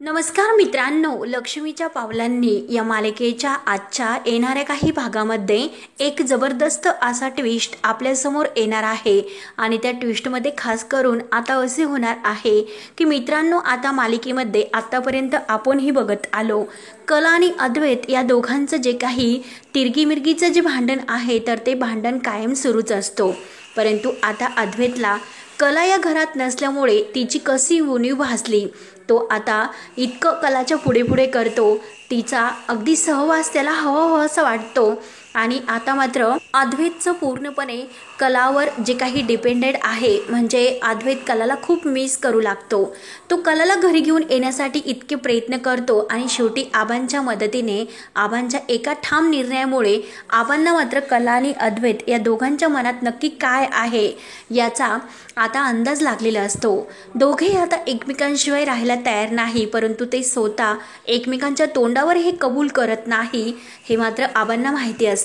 नमस्कार मित्रांनो, लक्ष्मीच्या पावलांनी या मालिकेच्या आजच्या येणाऱ्या काही भागामध्ये एक जबरदस्त असा ट्विस्ट आपल्यासमोर येणार आहे आणि त्या ट्विस्टमध्ये खास करून आता असे होणार आहे की मित्रांनो, आता मालिकेमध्ये आतापर्यंत आपणही बघत आलो कला आणि अद्वैत या दोघांचं जे काही तिरगी-मिरगीचं जे भांडण आहे तर ते भांडण कायम सुरूच असतो। परंतु आता अद्वैतला कला या घरात नसल्यामुळे तिची कशी उणीव भासली तो आता इतकं कलाच्या पुढे पुढे करतो, तिचा अगदी सहवास त्याला हवा असं वाटतो आणि आता मात्र अद्वैतचं पूर्णपणे कलावर जे काही डिपेंडेड आहे, म्हणजे अद्वैत कलाला खूप मिस करू लागतो। तो कलाला घरी घेऊन येण्यासाठी इतके प्रयत्न करतो आणि शेवटी आबांच्या मदतीने, आबांच्या एका ठाम निर्णयामुळे आबांना मात्र कला आणि अद्वैत या दोघांच्या मनात नक्की काय आहे याचा आता अंदाज लागलेला असतो। दोघेही आता एकमेकांशिवाय राहायला तयार नाही, परंतु ते स्वतः एकमेकांच्या तोंडावर हे कबूल करत नाही हे मात्र आबांना माहिती असते।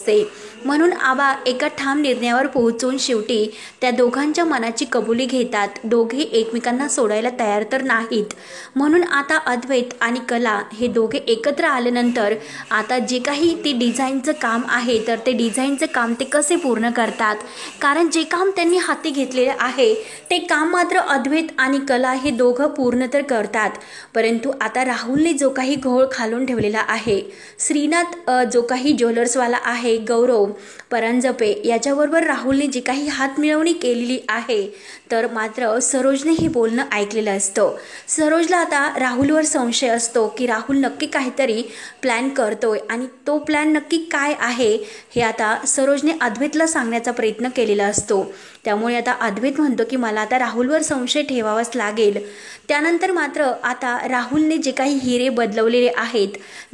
म्हणून आबा एका ठाम निर्णयावर पोहोचून शेवटी त्या दोघांच्या मनाची कबुली घेतात। दोघे एकमेकांना सोडायला तयार तर नाहीत। म्हणून आता अद्वैत आणि कला हे दोघे एकत्र आल्यानंतर आता जे काही ते डिझाईनचं काम आहे तर ते डिझाईनचं काम ते कसे पूर्ण करतात, कारण जे काम त्यांनी हाती घेतलेले आहे ते काम मात्र अद्वैत आणि कला हे दोघं पूर्ण तर करतात। परंतु आता राहुलने जो काही घोळ खालून ठेवलेला आहे, श्रीनाथ जो काही ज्वेलर्सवाला आहे, गौरव परांजपे याच्याबरोबर राहुलने जी काही हात मिळवणी केलेली आहे तर मात्र सरोजने हे बोलणं ऐकलेलं असतं। सरोजला आता राहुलवर संशय असतो की राहुल नक्की काहीतरी प्लॅन करतोय आणि तो प्लॅन नक्की काय आहे हे आता सरोजने अद्वैतला सांगण्याचा प्रयत्न केलेला असतो। त्यामुळे आता अद्वैत म्हणतो की मला आता राहुलवर संशय ठेवावाच लागेल। त्यानंतर मात्र आता राहुलने जे काही हिरे बदलवलेले आहेत,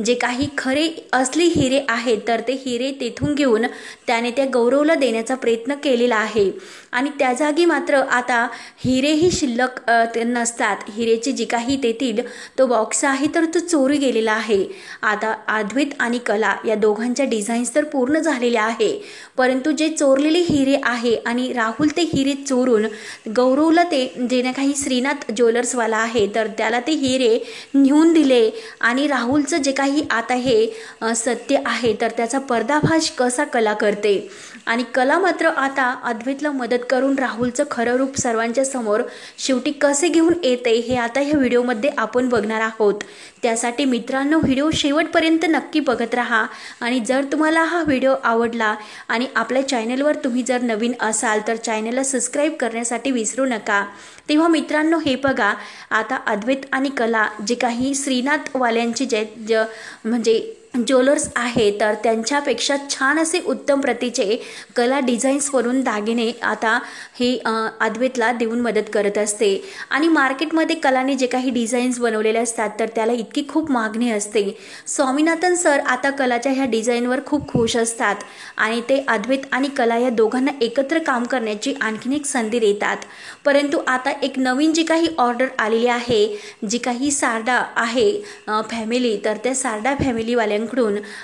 जे काही खरे असली हिरे आहेत तर ते हिरे तेथून घेऊन त्याने त्या गौरवला देण्याचा प्रयत्न केलेला आहे आणि त्या जागी मात्र आता हिरेही शिल्लक नसतात। हिरेची जी काही तेथील तो बॉक्स आहे तर तो चोरी गेलेला आहे। आता अद्वैत आणि कला या दोघांच्या डिझाईन्स तर पूर्ण झालेल्या आहे, परंतु जे चोरलेले हिरे आहे आणि राहुल ते हिरे चोरून गौरवला ते जे काही श्रीनाथ ज्वेलर्सवाला आहे तर त्याला ते हिरे नेऊन दिले आणि राहुलचं जे काही आता हे सत्य आहे तर त्याचा पर्दाफाश कसा कला करते आणि कला मात्र आता अद्वैतला मदत करून राहुलचं खरं रूप सर्वांच्या समोर शेवटी कसे घेऊन येते हे आता ह्या व्हिडिओमध्ये आपण बघणार आहोत। त्यासाठी मित्रांनो, व्हिडिओ शेवटपर्यंत नक्की बघत राहा आणि जर तुम्हाला हा व्हिडिओ आवडला आणि आपल्या चॅनलवर तुम्ही जर नवीन असाल तर चॅनलला सबस्क्राईब करण्यासाठी विसरू नका। तेव्हा मित्रांनो, हे बघा आता अद्वैत आणि कला जे काही श्रीनाथवाल्यांचे म्हणजे ज्वेलर्स आहे तर त्यांच्यापेक्षा छान असे उत्तम प्रतीचे कला डिझाईन्सवरून दागिने आता हे अद्वैतला देऊन मदत करत असते आणि मार्केटमध्ये कलाने जे काही डिझाईन्स बनवलेले असतात तर त्याला इतकी खूप मागणी असते। स्वामीनाथन सर आता कलाच्या ह्या डिझाईनवर खूप खुश असतात आणि ते अद्वैत आणि कला या दोघांना एकत्र काम करण्याची आणखीन एक संधी देतात। परंतु आता एक नवीन जी काही ऑर्डर आलेली आहे, जी काही सारडा आहे फॅमिली, तर त्या सारडा फॅमिलीवाल्यांकडून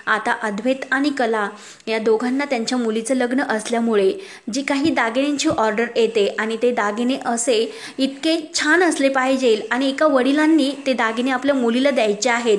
आता अद्वैत आणि कला या दोघांना त्यांच्या मुलीचं लग्न असल्यामुळे जी काही दागिन्यांची ऑर्डर येते आणि ते दागिने असे इतके छान असले पाहिजे आणि एका वडिलांनी ते दागिने आपल्या मुलीला द्यायचे आहेत,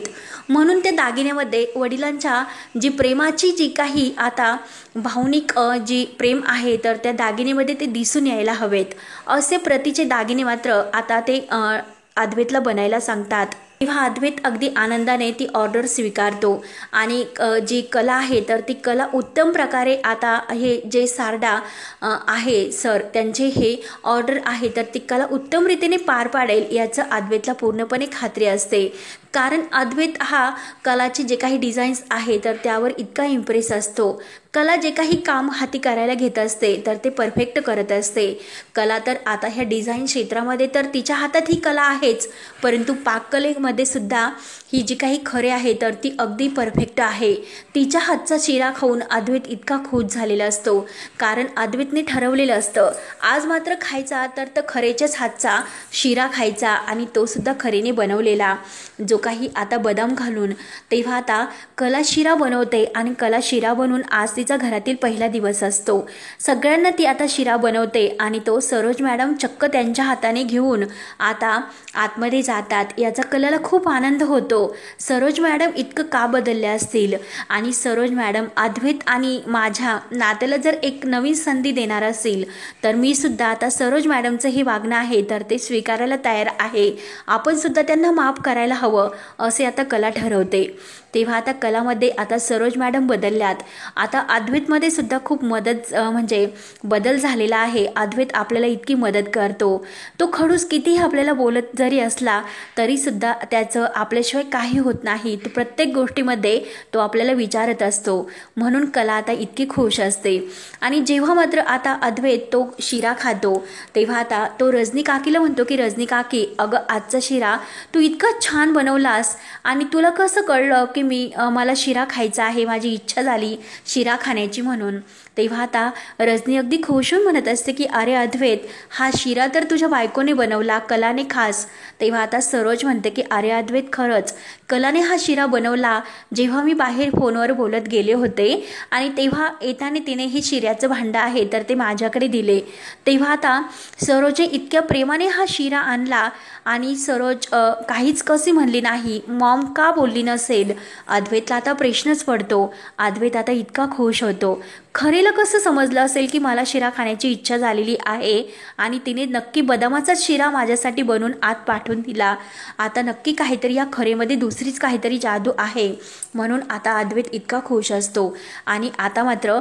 म्हणून त्या दागिन्यामध्ये वडिलांच्या जी प्रेमाची जी काही आता भावनिक जी प्रेम आहे तर त्या दागिन्यामध्ये ते दिसून यायला हवेत असे प्रतीचे दागिने मात्र आता ते अद्वैतला बनायला सांगतात। तेव्हा अद्वैत अगदी आनंदाने ती ऑर्डर स्वीकारतो आणि जी कला आहे तर ती कला उत्तम प्रकारे आता हे जे सारडा आहे सर त्यांचे हे ऑर्डर आहे तर ती कला उत्तम रीतीने पार पाडेल याचं अद्वैतला पूर्णपणे खात्री असते, कारण अद्वैत हा कलाचे जे काही डिझाईन्स आहे तर त्यावर इतका इम्प्रेस असतो। कला जे काही काम हाती करायला घेत असते तर ते परफेक्ट करत असते। कला तर आता ह्या डिझाईन क्षेत्रामध्ये तर तिच्या हातात ही कला आहेच, परंतु पाककलेमध्ये सुद्धा ही जी काही खरे आहे तर ती अगदी परफेक्ट आहे। तिच्या हातचा शिरा खाऊन अद्वैत इतका खुश झालेला असतो, कारण अद्वैतने ठरवलेलं असतं आज मात्र खायचा तर खरेच्याच हातचा शिरा खायचा आणि तो सुद्धा खरेने बनवलेला, जो काही आता बदाम घालून। तेव्हा आता कला शिरा बनवते आणि कला शिरा बनवून आज तिचा घरातील पहिला दिवस असतो. सगळ्यांना ती आता शिरा बनवते आणि तो सरोज मॅडम चक्क त्यांच्या हाताने घेऊन आता आतमध्ये जातात. याचा कलाला खूप आनंद होतो. सरोज मॅडम इतकं का बदलल्या असतील आणि सरोज मॅडम अद्वैत आणि माझ्या नात्याला जर एक नवीन संधी देणार असेल तर मी सुद्धा आता सरोज मॅडमचं हे वागणं आहे तर ते स्वीकारायला तयार आहे. आपण सुद्धा त्यांना माफ करायला हवं असे आता कला ठरवते. तेव्हा आता कलामध्ये आता सरोज मॅडम बदलल्यात. आता अद्वैतमध्ये सुद्धा खूप मदत म्हणजे बदल झालेला आहे. अद्वैत आपल्याला इतकी मदत करतो. तो खडूस कितीही आपल्याला बोलत जरी असला तरी सुद्धा त्याचं आपल्याशिवाय काही होत नाही. तो प्रत्येक गोष्टीमध्ये तो आपल्याला विचारत असतो. म्हणून कला आता इतकी खुश असते. आणि जेव्हा मात्र आता अद्वैत तो शिरा खातो तेव्हा आता तो रजनी काकीला म्हणतो की रजनी काकी, अगं आजचा शिरा तू इतका छान बनवलास आणि तुला कसं कळलं की मला शिरा खायचा आहे, माझी इच्छा झाली शिरा खाण्याची म्हणून. तेव्हा आता रजनी अगदी खुश होऊन म्हणत असते की अरे अद्वैत, हा शिरा तर तुझ्या बायकोने बनवला, कलाने खास. तेव्हा आता सरोज म्हणते की अरे अद्वैत, खरंच कलाने हा शिरा बनवला. जेव्हा मी बाहेर फोनवर बोलत गेले होते आणि तेव्हा येताना तिने ही शिऱ्याचं भांडं आहे तर ते माझ्याकडे दिले. तेव्हा आता सरोजने इतक्या प्रेमाने हा शिरा आणला आणि सरोज काहीच कशी म्हणली नाही, मॉम का बोलली नसेल. अद्वैतला आता प्रश्नच पडतो. अद्वैत आता इतका खुश होतो. खरेला कसं समजलं असेल की मला शिरा खाण्याची इच्छा झालेली आहे आणि तिने नक्की बदामाचाच शिरा माझ्यासाठी बनवून आत पाठवून दिला. आता नक्की काहीतरी या खरेमध्ये दुसरीच काहीतरी जादू आहे. म्हणून आता अद्वैत इतका खुश असतो. आणि आता मात्र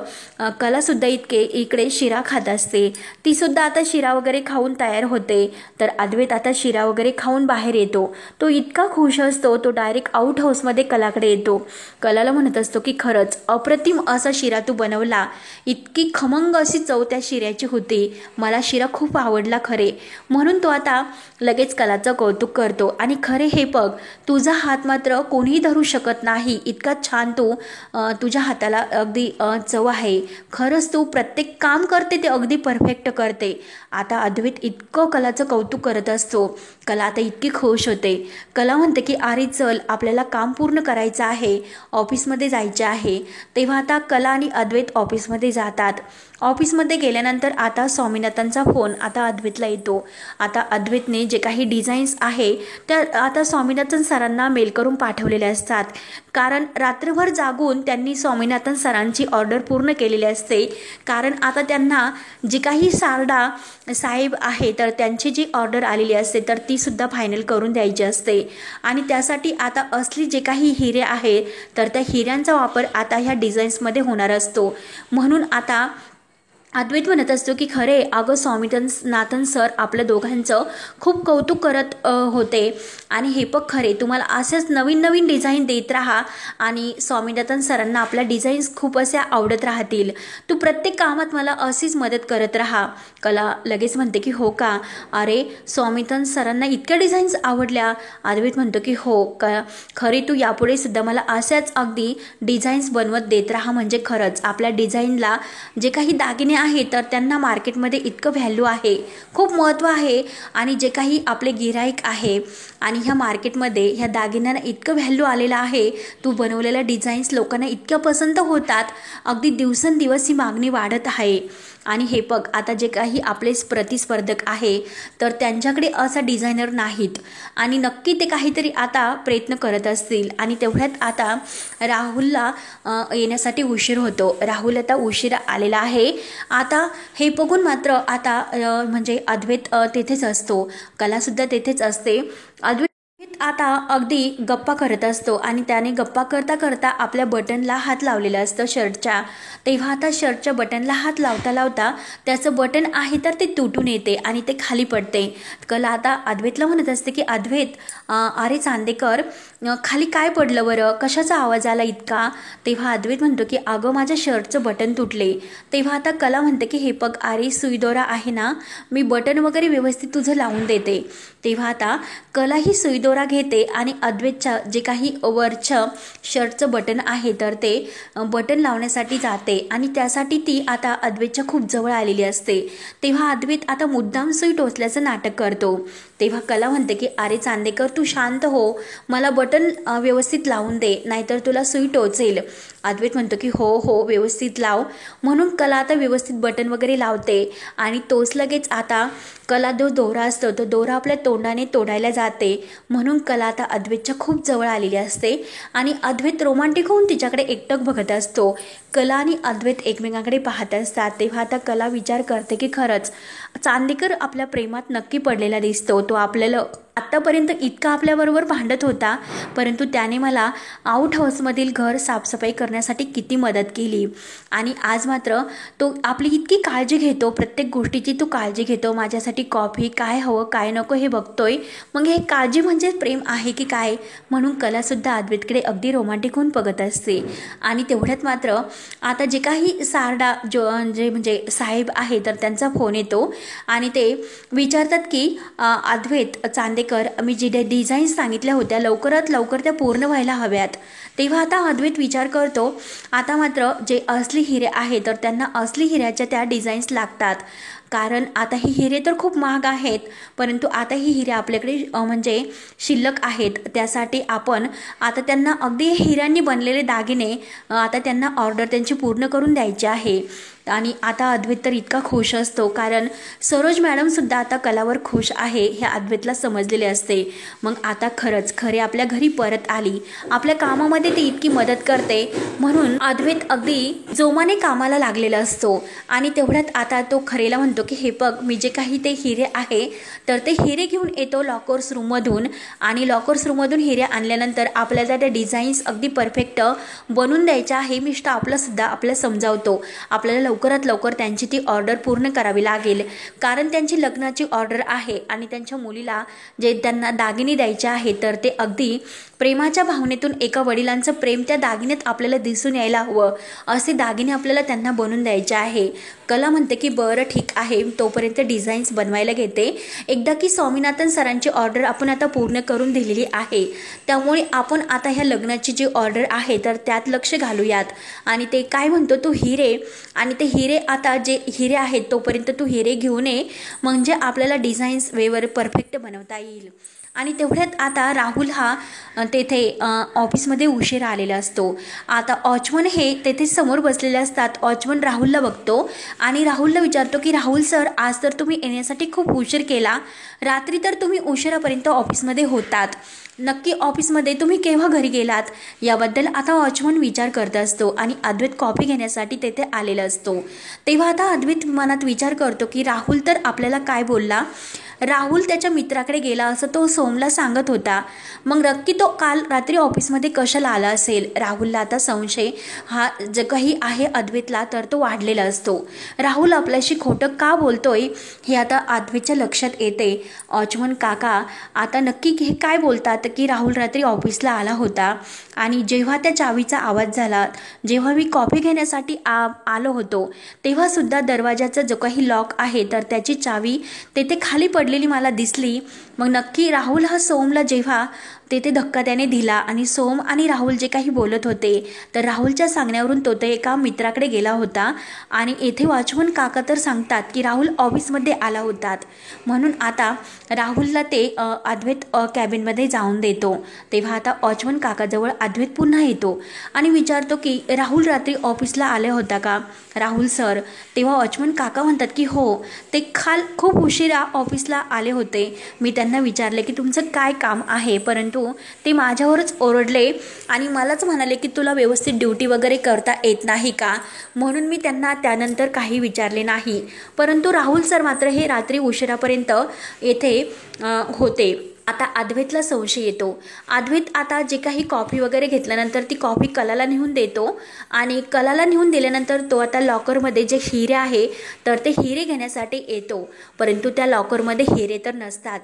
कलासुद्धा इकडे शिरा खात असते. ती सुद्धा आता शिरा वगैरे खाऊन तयार होते. तर अद्वैत आता शिरा वगैरे खाऊन बाहेर येतो. तो इतका खुश असतो, तो डायरेक्ट आउट हाऊसमध्ये कलाकडे येतो. कलाला म्हणत असतो की खरंच अप्रतिम असा शिरा तू बनवला, इतकी खमंग अशी चव त्या शिऱ्याची होती, मला शिरा खूप आवडला खरे. म्हणून तो आता लगेच कलाचं कौतुक करतो. आणि खरे हे बघ, तुझा हात मात्र कोणीही धरू शकत नाही, इतका छान तू तुझ्या हाताला अगदी चव आहे. खरंच तू प्रत्येक काम करते ते अगदी परफेक्ट करते. आता अद्वैत इतकं कलाचं कौतुक करत असतो. कला आता इतकी खुश होते. कला म्हणते की अरे चल, आपल्याला काम पूर्ण करायचं आहे, ऑफिसमध्ये जायचे आहे. तेव्हा आता कला आणि अद्वैत ऑफिसमध्ये जातात. ऑफिसमध्ये गेल्यानंतर आता स्वामीनाथनचा फोन आता अद्वैतला येतो. आता अद्वैतने जे काही डिझाईन्स आहे त्या आता स्वामीनाथन सरांना मेल करून पाठवलेल्या असतात. कारण रात्रभर जागून त्यांनी स्वामीनाथन सरांची ऑर्डर पूर्ण केलेली असते. कारण आता त्यांना जी काही सारडा साहेब आहे तर त्यांची जी ऑर्डर आलेली असते तर ती सुद्धा फायनल करून द्यायची असते. आणि त्यासाठी आता असली जे काही हिरे आहे तर त्या हिऱ्यांचा वापर आता ह्या डिझाईन्समध्ये होणार असतो. म्हणून आता अद्वैत म्हणत असतो की खरे अगं स्वामीनाथन सर आपल्या दोघांचं खूप कौतुक करत होते आणि हे पण खरे, तुम्हाला असेच नवीन नवीन डिझाईन देत राहा आणि स्वामीनाथन सरांना आपल्या डिझाईन्स खूप अशा आवडत राहतील. तू प्रत्येक कामात मला अशीच मदत करत राहा. कला लगेच म्हणते की हो का, अरे स्वामीनाथन सरांना इतक्या डिझाईन्स आवडल्या. अद्वैत म्हणतो की हो का खरे, तू यापुढे सुद्धा मला अशाच अगदी डिझाईन्स बनवत देत राहा. म्हणजे खरंच आपल्या डिझाईनला जे काही दागिने आहे तर त्यांना मार्केटमध्ये इतकं व्हॅल्यू आहे, खूप महत्त्व आहे. आणि जे काही आपले गिराईक आहे आणि ह्या मार्केटमध्ये ह्या दागिन्यांना इतकं व्हॅल्यू आलेलं आहे. तू बनवलेल्या डिझाईन्स लोकांना इतक्या पसंत होतात, अगदी दिवसेंदिवस ही मागणी वाढत आहे. आणि हे बघ, आता जे काही आपले प्रतिस्पर्धक आहे तर त्यांच्याकडे असा डिझायनर नाहीत आणि नक्की ते काहीतरी आता प्रयत्न करत असतील. आणि तेवढ्यात आता राहुलला येण्यासाठी उशीर होतो. राहुल आता उशिरा आलेला आहे. आता हे बघून मात्र आता म्हणजे अद्वैत तेथेच असतो, कलासुद्धा तेथेच असते. अद्वैत आता अगदी गप्पा करत असतो आणि त्याने गप्पा करता करता आपल्या बटनला हात लावलेला असतं शर्टच्या. तेव्हा आता शर्टच्या बटनला हात लावता लावता त्याचं बटन आहे तर ते तुटून येते आणि ते खाली पडते. कला आता अद्वैतला म्हणत असते की अद्वैत, अरे चांदेकर, खाली काय पडलं बरं, कशाचा आवाज आला इतका. तेव्हा अद्वैत म्हणतो की अगं माझ्या शर्टचं बटन तुटले. तेव्हा आता कला म्हणते की हे बघ, अरे सुईदोरा आहे ना, मी बटन वगैरे व्यवस्थित तुझं लावून देते. तेव्हा आता कला ही सुईदोरा घेते आणि अद्वैतच्या जे काही वरचं शर्टचं बटन आहे तर ते बटन लावण्यासाठी जाते आणि त्यासाठी ती आता अद्वैतच्या खूप जवळ आलेली असते. तेव्हा अद्वैत आता मुद्दाम सुई टोचल्याचं नाटक करतो. तेव्हा कला म्हणते की अरे चांदेकर तू शांत हो, मला बटन व्यवस्थित लावून दे, नाहीतर तुला सुई टोचेल. अद्वैत म्हणतो की हो हो व्यवस्थित लाव. म्हणून कला आता व्यवस्थित बटन वगैरे लावते आणि तोच लगेच आता कला जो दोरा असतो तो दोरा आपल्या तोंडाने तोडायला जाते. म्हणून कला आता अद्वैतच्या खूप जवळ आलेली असते आणि अद्वैत रोमांटिक होऊन तिच्याकडे एकटक बघत असतो. कला आणि अद्वैत एकमेकांकडे पाहत असतात. तेव्हा आता कला विचार करते की खरंच चांदेकर आपल्या प्रेमात नक्की पडलेला दिसतो. तो आपल्याला आत्तापर्यंत इतका आपल्याबरोबर भांडत होता, परंतु त्याने मला आउट हाऊसमधील घर साफसफाई करण्यासाठी किती मदत केली आणि आज मात्र तो आपली इतकी काळजी घेतो, प्रत्येक गोष्टीची तो काळजी घेतो. माझ्यासाठी कॉफी काय हवं काय नको हे बघतोय. मग हे काळजी म्हणजे प्रेम आहे की काय? म्हणून कलासुद्धा अद्वैतकडे अगदी रोमांटिक होऊन बघत असते. आणि तेवढ्यात मात्र आता जे काही सारडा जे म्हणजे साहेब आहे तर त्यांचा फोन येतो आणि ते विचारतात की अद्वैत चांदेकर मी जे डिझाईन्स सांगितल्या होत्या लवकरात लवकर त्या पूर्ण व्हायला हव्यात. तेव्हा आता अद्वैत विचार करतो आता मात्र जे असली हिरे आहे तर त्यांना असली हिऱ्याच्या त्या डिझाईन्स लागतात, कारण आता ही हिरे तर खूप महाग आहेत, परंतु आता ही हिरे आपल्याकडे म्हणजे शिल्लक आहेत. त्यासाठी आपण आता त्यांना अगदी हिऱ्यांनी बनलेले दागिने आता त्यांना ऑर्डर त्यांची पूर्ण करून द्यायची आहे. आणि आता अद्वैत तर इतका खुश असतो, कारण सरोज मॅडमसुद्धा आता कलावर खुश आहे हे अद्वैतला समजलेले असते. मग आता खरंच खरे आपल्या घरी परत आली, आपल्या कामामध्ये ती इतकी मदत करते, म्हणून अद्वैत अगदी जोमाने कामाला लागलेला असतो. आणि तेवढ्यात आता तो खरेला म्हणतो की हे बघ मी जे काही ते हिरे आहे तर ते हिरे घेऊन येतो लॉकर्स रूममधून, आणि लॉकर्स रूममधून हिरे आणल्यानंतर आपल्याला त्या डिझाईन्स अगदी परफेक्ट बनवून द्यायच्या आहे. मी स्टाफलासुद्धा आपल्याला समजावतो आपल्याला लवकरात लवकर त्यांची ती ऑर्डर पूर्ण करावी लागेल, कारण त्यांची लग्नाची ऑर्डर आहे आणि त्यांच्या मुलीला जे त्यांना दागिने द्यायचे आहे तर ते अगदी प्रेमाच्या भावनेतून एका वडिलांचं प्रेम त्या दागिन्यात आपल्याला दिसून यायला हवं, असे दागिने आपल्याला त्यांना बनवून द्यायचे आहे. कला म्हणते की बरं ठीक आहे, तोपर्यंत डिझाईन्स बनवायला घेते. एकदा की स्वामीनाथन सरांची ऑर्डर आपण आता पूर्ण करून दिलेली आहे, त्यामुळे आपण आता ह्या लग्नाची जी ऑर्डर आहे तर त्यात लक्ष घालूयात. आणि ते काय म्हणतो तो हिरे, आणि ते हिरे आता जे हिरे आहेत तोपर्यंत तू हिरे घेऊन ये, म्हणजे आपल्याला डिझाईन्स वेवर परफेक्ट बनवता येईल. आणि तेवढ्यात आता राहुल हा तेथे ऑफिसमध्ये उशीर आलेला असतो. आता वॉचमन हे तेथे समोर बसलेले असतात. वॉचमन राहुलला बघतो आणि राहुलला विचारतो की राहुल सर आज तर तुम्ही येण्यासाठी खूप उशीर केला, रात्री तर तुम्ही उशिरापर्यंत ऑफिसमध्ये होतात, नक्की ऑफिसमध्ये तुम्ही केव्हा घरी गेलात? याबद्दल आता वॉचमन विचार करत असतो आणि अद्वैत कॉफी घेण्यासाठी तेथे आलेला असतो. तेव्हा आता अद्वैत मनात विचार करतो की राहुल तर आपल्याला काय बोलला, राहुल त्याच्या मित्राकडे गेला असं तो सोमला सांगत होता, मग नक्की तो काल रात्री ऑफिसमध्ये कशाला आला असेल? राहुलला आता संशय हा जे काही आहे अद्वैतला तर तो वाढलेला असतो. राहुल आपल्याशी खोटं का बोलतोय हे आता अद्वैतच्या लक्षात येते. वॉचमन काका आता नक्की हे काय बोलतात की राहुल रात्री ऑफिसला आला होता आणि जेव्हा त्या चावीचा आवाज झाला, जेव्हा मी कॉफी घेण्यासाठी आलो होतो तेव्हासुद्धा दरवाजाचा जो काही लॉक आहे तर त्याची चावी तेथे खाली पडलेली मला दिसली. मग नक्की राहुल हा सोमला जेव्हा तेथे धक्का त्याने दिला आणि सोम आणि राहुल जे काही बोलत होते तर राहुलच्या सांगण्यावरून तो ते एका मित्राकडे गेला होता. आणि येथे वॉचमन काका तर सांगतात की राहुल ऑफिसमध्ये आला होता, म्हणून आता राहुलला ते अद्वैत कॅबिनमध्ये जाऊन देतो. तेव्हा आता वॉचमन काकाजवळ अद्वैत पुन्हा येतो आणि विचारतो की राहुल रात्री ऑफिसला आले होता का राहुल सर? तेव्हा वॉचमन काका म्हणतात की हो, ते खूप उशिरा ऑफिसला आले होते. मी त्यांना विचारले की तुमचं काय काम आहे, परंतु ते माझ्यावरच ओरडले आणि मलाच म्हणाले की तुला व्यवस्थित ड्युटी वगैरे करता येत नाही का, म्हणून मी त्यांना त्यानंतर काही विचारले नाही. परंतु राहुल सर मात्र हे रात्री उशिरापर्यंत येथे होते. आता अद्वैतला संशय येतो. अद्वैत आता जे काही कॉफी वगैरे घेतल्यानंतर ती कॉफी कलाला नेऊन देतो आणि कलाला नेऊन दिल्यानंतर तो आता लॉकरमध्ये जे हिरे आहे तर ते हिरे घेण्यासाठी येतो, परंतु त्या लॉकरमध्ये हिरे तर नसतात,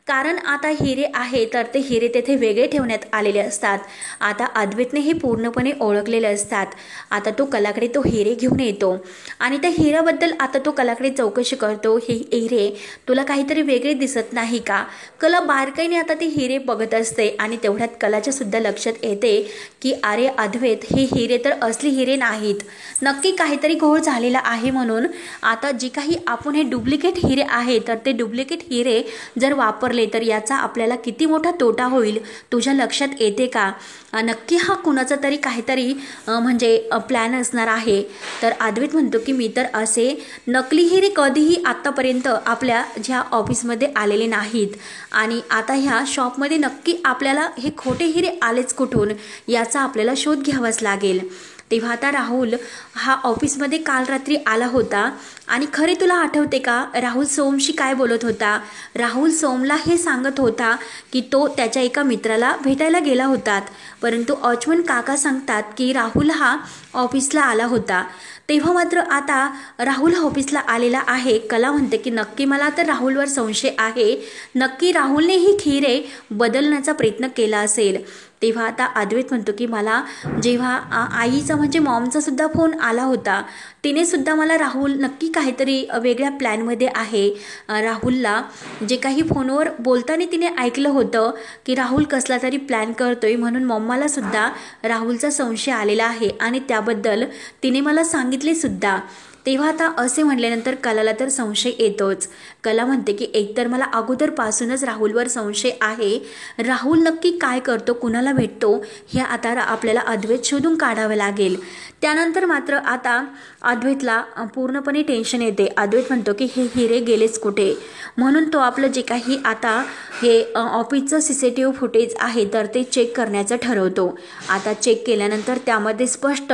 कारण आता हिरे आहे तर ते हिरे तेथे वेगळे ठेवण्यात आलेले असतात. आता अद्वैतने हे पूर्णपणे ओळखलेले असतात. आता तो कलाकडे तो हिरे घेऊन येतो आणि त्या हिऱ्याबद्दल आता तो कलाकडे चौकशी करतो. हे हिरे तुला काहीतरी वेगळे दिसत नाही का? कला बारकाईने आता ते हिरे बघत असते आणि तेवढ्यात कलाच्या सुद्धा लक्षात येते की अरे अद्वैत हे हिरे तर असली हिरे नाहीत, नक्की काहीतरी घोळ झालेला आहे. म्हणून आता जे काही आपण हे डुप्लिकेट हिरे आहे तर ते डुप्लिकेट हिरे जर वापर वापरले तर याचा आपल्याला किती मोठा तोटा होईल तुझ्या लक्षात येते का? नक्की हा कुणाचा तरी काहीतरी म्हणजे प्लॅन असणार आहे. तर अद्वैत म्हणतो की मी तर असे नकली हिरे कधीही आत्तापर्यंत आपल्या ज्या ऑफिसमध्ये आलेले नाहीत आणि आता ह्या शॉपमध्ये नक्की आपल्याला हे खोटे हिरे आलेच कुठून याचा आपल्याला शोध घ्यावाच लागेल. तेव्हा आता राहुल हा ऑफिसमध्ये काल रात्री आला होता आणि खरे तुला आठवते का राहुल सोमशी काय बोलत होता? राहुल सोमला हे सांगत होता की तो त्याच्या एका मित्राला भेटायला गेला होता, परंतु वॉचमन काका सांगतात की राहुल हा ऑफिसला आला होता. तेव्हा मात्र आता राहुल ऑफिसला आलेला आहे. कला म्हणते की नक्की मला तर राहुलवर संशय आहे, नक्की राहुलने ही हिरे बदलण्याचा प्रयत्न केला असेल. तेव्हा आता अद्वैत म्हणतो की मला जेव्हा आईचा म्हणजे मॉमचा सुद्धा फोन आला होता, तिने सुद्धा मला राहुल नक्की काहीतरी वेगळ्या प्लॅनमध्ये आहे. राहुलला जे काही फोनवर बोलताना तिने ऐकलं होतं की राहुल कसला तरी प्लॅन करतोय, म्हणून मम्माला सुद्धा राहुलचा संशय आलेला आहे आणि त्याबद्दल तिने मला सांगितले सुद्धा. तेव्हा आता असे म्हटल्यानंतर कलाला तर संशय येतोच. कला म्हणते की एकतर मला अगोदरपासूनच राहुलवर संशय आहे. राहुल नक्की काय करतो, कुणाला भेटतो हे आता आपल्याला अद्वैत शोधून काढावं लागेल. त्यानंतर मात्र आता अद्वैतला पूर्णपणे टेन्शन येते. अद्वैत म्हणतो की हे हिरे गेलेच कुठे, म्हणून तो आपलं जे काही आता हे ऑफिसचं CCTV फुटेज आहे तर ते चेक करण्याचं ठरवतो. आता चेक केल्यानंतर त्यामध्ये स्पष्ट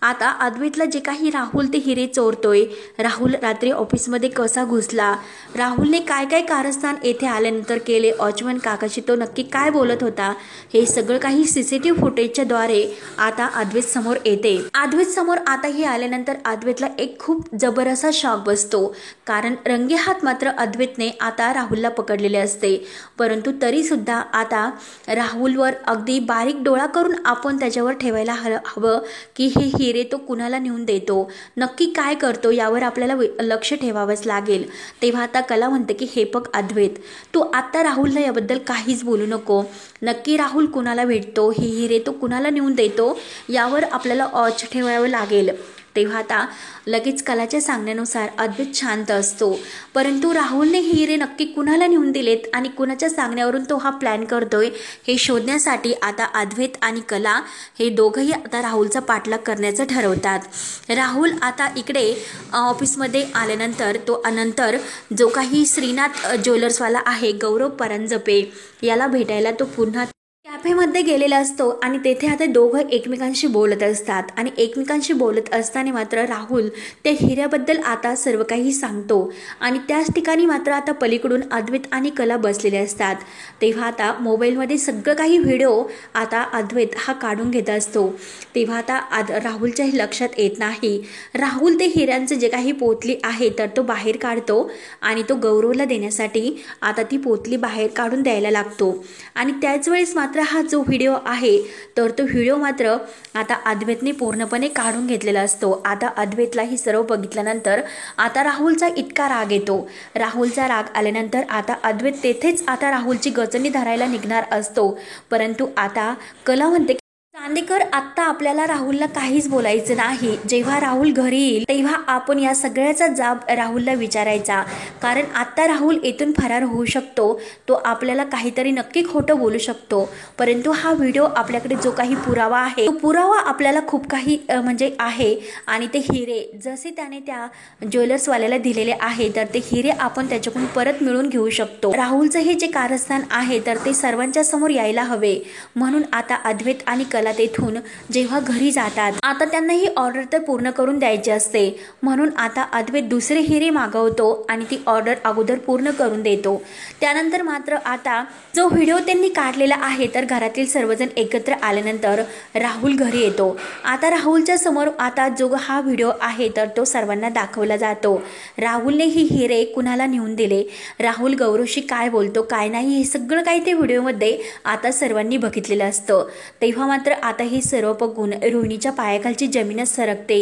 आता अद्वैतला जे काही राहुल ते हिरे चोरतोय, राहुल रात्री ऑफिसमध्ये कसा घुसला, राहुलने काय काय कारस्थान येथे आल्यानंतर केले, वॉचमन काकाशी तो नक्की काय बोलत होता, हे सगळं काही CCTV फुटेजच्या द्वारे आता अद्वैत समोर येते. अद्वैत समोर आता हे आल्यानंतर अद्वैतला एक खूप जबर असा शॉक बसतो, कारण रंगेहात मात्र अद्वैतने आता राहुलला पकडलेले असते. परंतु तरी सुद्धा आता राहुलवर अगदी बारीक डोळा करून आपण त्याच्यावर ठेवायला हवं की हे हिरे तो कुणाला नेऊन देतो, नक्की काय करतो यावर आपल्याला लक्ष ठेवावंच लागेल. तेव्हा आता कला म्हणते की हे बघ अद्वैत, तू आता राहुलला याबद्दल काहीच बोलू नको, नक्की राहुल कुणाला भेटतो, हे हिरे तो कुणाला नेऊन देतो यावर आपल्याला वॉच ठेवावं लागेल. तेव्हा आता लगेच कलाच्या सांगण्यानुसार अद्वैत शांत असतो, परंतु राहुलने हिरे नक्की कुणाला नेऊन दिलेत आणि कुणाच्या सांगण्यावरून तो हा प्लॅन करतोय हे शोधण्यासाठी आता अद्वैत आणि कला हे दोघंही आता राहुलचा पाठलाग करण्याचं ठरवतात. राहुल आता इकडे ऑफिसमध्ये आल्यानंतर तो नंतर जो काही श्रीनाथ ज्वेलर्सवाला आहे गौरव परांजपे याला भेटायला तो पुन्हा कॅफेमध्ये गेलेला असतो आणि तेथे आता दोघं एकमेकांशी बोलत असतात आणि एकमेकांशी बोलत असताना मात्र राहुल त्या हिऱ्याबद्दल आता सर्व काही सांगतो आणि त्याच ठिकाणी मात्र आता पलीकडून अद्वैत आणि कला बसलेले असतात. तेव्हा आता मोबाईलमध्ये सगळं काही व्हिडिओ आता अद्वैत हा काढून घेत असतो. तेव्हा आता राहुलच्याही लक्षात येत नाही. राहुल ते हिऱ्यांचं जे काही पोतली आहे तर तो बाहेर काढतो आणि तो गौरवला देण्यासाठी आता ती पोतली बाहेर काढून द्यायला लागतो आणि त्याच वेळेस मात्र हा जो व्हिडिओ आहे तर तो व्हिडिओ मात्र आता अद्वैतने पूर्णपणे काढून घेतलेला असतो. आता अद्वैतला ही सर्व बघितल्यानंतर आता राहुलचा इतका राग येतो. राहुलचा राग आल्यानंतर आता अद्वैत तेथेच आता राहुलची गचणी धरायला निघणार असतो, परंतु आता कला म्हणते चांदेकर आत्ता आपल्याला राहुलला काहीच बोलायचं नाही. जेव्हा राहुल घरी येईल तेव्हा आपण या सगळ्याचा जाब राहुलला विचारायचा, कारण आत्ता राहुल येथून फरार होऊ शकतो, तो आपल्याला काहीतरी नक्की खोटं बोलू शकतो, परंतु हा व्हिडिओ आपल्याकडे जो काही पुरावा आहे तो पुरावा आपल्याला खूप काही म्हणजे आहे आणि ते हिरे जसे त्याने त्या ज्वेलर्सवाल्याला दिलेले आहे तर ते हिरे आपण त्याच्याकडून परत मिळवून घेऊ शकतो. राहुलचं हे जे कारस्थान आहे तर ते सर्वांच्या समोर यायला हवे, म्हणून आता अद्वैत आणि कला तेथून जेव्हा घरी जातात आता त्यांना ही ऑर्डर तर पूर्ण करून द्यायची असते, म्हणून आता अद्वैत दुसरे हिरे मागवतो आणि ती ऑर्डर अगोदर पूर्ण करून देतो. त्यानंतर मात्र आता जो व्हिडिओ त्यांनी काढलेला आहे तर घरातील सर्वजण एकत्र आल्यानंतर राहुल घरी येतो. आता राहुलच्या समोर आता जो हा व्हिडिओ आहे तर तो सर्वांना दाखवला जातो. राहुलने ही हिरे कुणाला नेऊन दिले, राहुल गौरवशी काय बोलतो काय नाही हे सगळं काही ते व्हिडिओमध्ये आता सर्वांनी बघितलेलं असतं. तेव्हा मात्र आता हे सर्व बघून रोहिणीच्या पायाखालची जमीनच सरकते।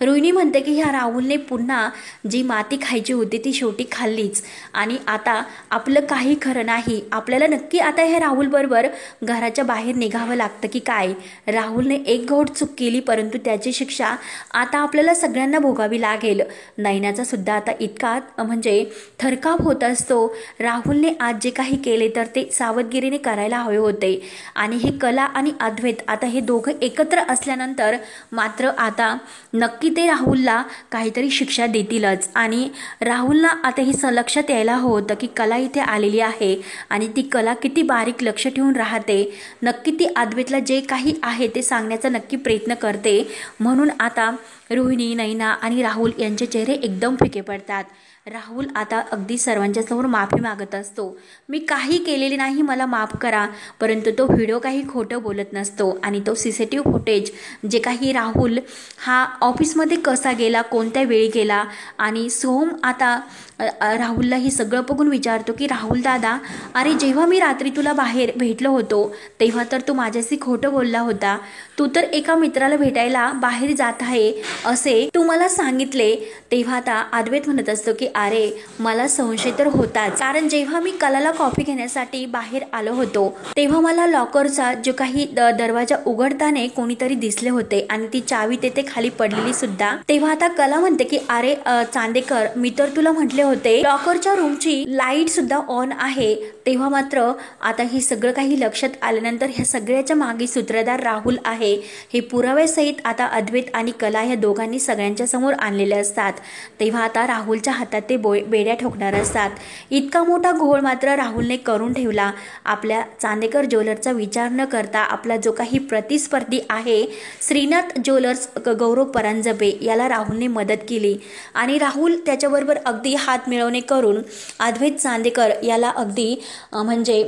रोहिणी म्हणते की ह्या राहुलने पुन्हा जी माती खायची होती ती शेवटी खाल्लीच आणि आता आपलं काही खरं नाही। आपल्याला नक्की आता ह्या राहुल बरोबर घराच्या बाहेर निघावं लागतं की काय। राहुलने एक घोट चूक केली परंतु त्याची शिक्षा आता आपल्याला सगळ्यांना भोगावी लागेल। नयनाचा सुद्धा आता इतका म्हणजे थरकाप होत असतो। राहुलने आज जे काही केले तर ते सावधगिरीने करायला हवे होते आणि हे कला आणि अद्वैत आता हे दोघं एकत्र असल्यानंतर मात्र आता नक्की ते राहुलला काहीतरी शिक्षा देतीलच आणि राहुलला आता हे लक्षात यायला हवं होतं की कला इथे आलेली आहे आणि ती कला किती बारीक लक्ष ठेवून राहते। नक्की ती अद्वैतला जे काही आहे ते सांगण्याचा नक्की प्रयत्न करते। म्हणून आता रोहिणी, नयना आणि राहुल यांचे चेहरे एकदम फिके पडतात। राहुल आता अगदी सर्वांच्या समोर माफी मागत असतो। मी काही केलेले नाही, मला माफ करा। परंतु तो व्हिडिओ काही खोटं बोलत नसतो आणि तो सीसीटीव्ही फुटेज जे काही राहुल हा ऑफिसमध्ये कसा गेला, कोणत्या वेळी गेला आणि सोहम आता राहुलला हे सगळं बघून विचारतो की राहुल दादा, अरे जेव्हा मी रात्री तुला बाहेर भेटलो होतो तेव्हा तर तू माझ्याशी खोटं बोलला होता। तू तर एका मित्राला भेटायला बाहेर जात आहे असे तू मला सांगितले। तेव्हा आता अद्वैत म्हणत असतो की अरे मला संशय तर होताच, कारण जेव्हा मी कलाला कॉफी घेण्यासाठी बाहेर आलो होतो तेव्हा मला लॉकरचा जो काही दरवाजा उघडताना कोणीतरी दिसले होते आणि ती चावी तेथे खाली पडलेली सुद्धा। तेव्हा आता कला म्हणते की अरे चांदेकर, मी तर तुला म्हटले होते लॉकरच्या रूमची लाईट सुद्धा ऑन आहे। तेव्हा मात्र आता हे सगळं काही लक्षात आल्यानंतर ह्या सगळ्याच्या मागे सूत्रधार राहुल आहे हे पुराव्यासहित आता अद्वैत आणि कला ह्या दोघांनी सगळ्यांच्या समोर आणलेले असतात। तेव्हा आता राहुलच्या हातात ते बेड्या ठोकणार असतात। इतका मोठा घोळ मात्र राहुलने करून ठेवला। आपल्या चांदेकर ज्वेलर्सचा विचार न करता आपला जो काही प्रतिस्पर्धी आहे श्रीनाथ ज्वेलर्स गौरव परांजपे याला राहुलने मदत केली आणि राहुल त्याच्याबरोबर अगदी हात मिळवणे करून अद्वैत चांदेकर याला अगदी म्हणजे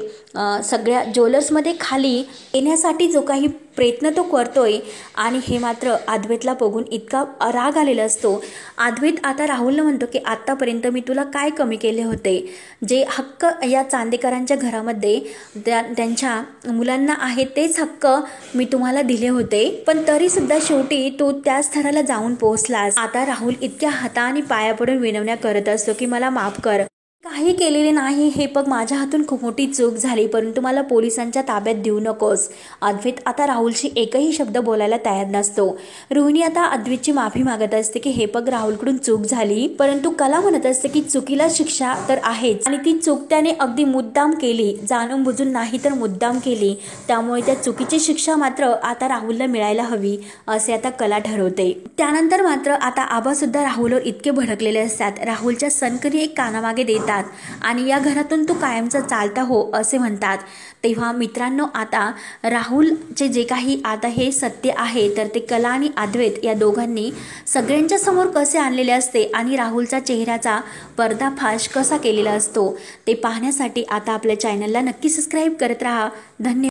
सगळ्या ज्वेलर्समध्ये खाली येण्यासाठी जो काही प्रयत्न तो करतोय आणि हे मात्र अद्वैतला बघून इतका राग आलेला असतो। अद्वैत आता राहुलला म्हणतो की आतापर्यंत मी तुला काय कमी केले होते, जे हक्क या चांदेकरांच्या घरामध्ये त्यांच्या मुलांना आहे तेच हक्क मी तुम्हाला दिले होते, पण तरी सुद्धा शेवटी तू त्या स्तराला जाऊन पोहोचलास। आता राहुल इतक्या हाता आणि पाया पडून विनवण्या करत असतो की मला माफ कर, काही केलेले नाही, हे बघ माझ्या हातून खूप मोठी चूक झाली, परंतु मला पोलिसांच्या ताब्यात देऊ नकोस। अद्वैत आता राहुलशी एकही शब्द बोलायला तयार नसतो। रोहिणी आता अद्वैतची माफी मागत असते की हे बघ राहुलकडून चूक झाली, परंतु कला म्हणत असते की चुकीला शिक्षा तर आहेच आणि ती चूक त्याने अगदी मुद्दाम केली, जाणून बुजून नाही तर मुद्दाम केली, त्यामुळे त्या चुकीची शिक्षा मात्र आता राहुलला मिळायला हवी असे आता कला ठरवते। त्यानंतर मात्र आता आबा सुद्धा राहुलवर इतके भडकलेले असतात, राहुलच्या सनकरी एक कानामागे देतात आणि या घरातून तू कायमचा चालता हो असे म्हणतात। तेव्हा मित्रांनो आता राहुलचे जे काही आता हे सत्य आहे तर ते कला आणि अद्वैत या दोघांनी सगळ्यांच्या समोर कसे आणलेले असते आणि राहुलचा चेहऱ्याचा पर्दाफाश कसा केलेला असतो ते पाहण्यासाठी आता आपल्या चॅनलला नक्की सबस्क्राईब करत राहा। धन्यवाद।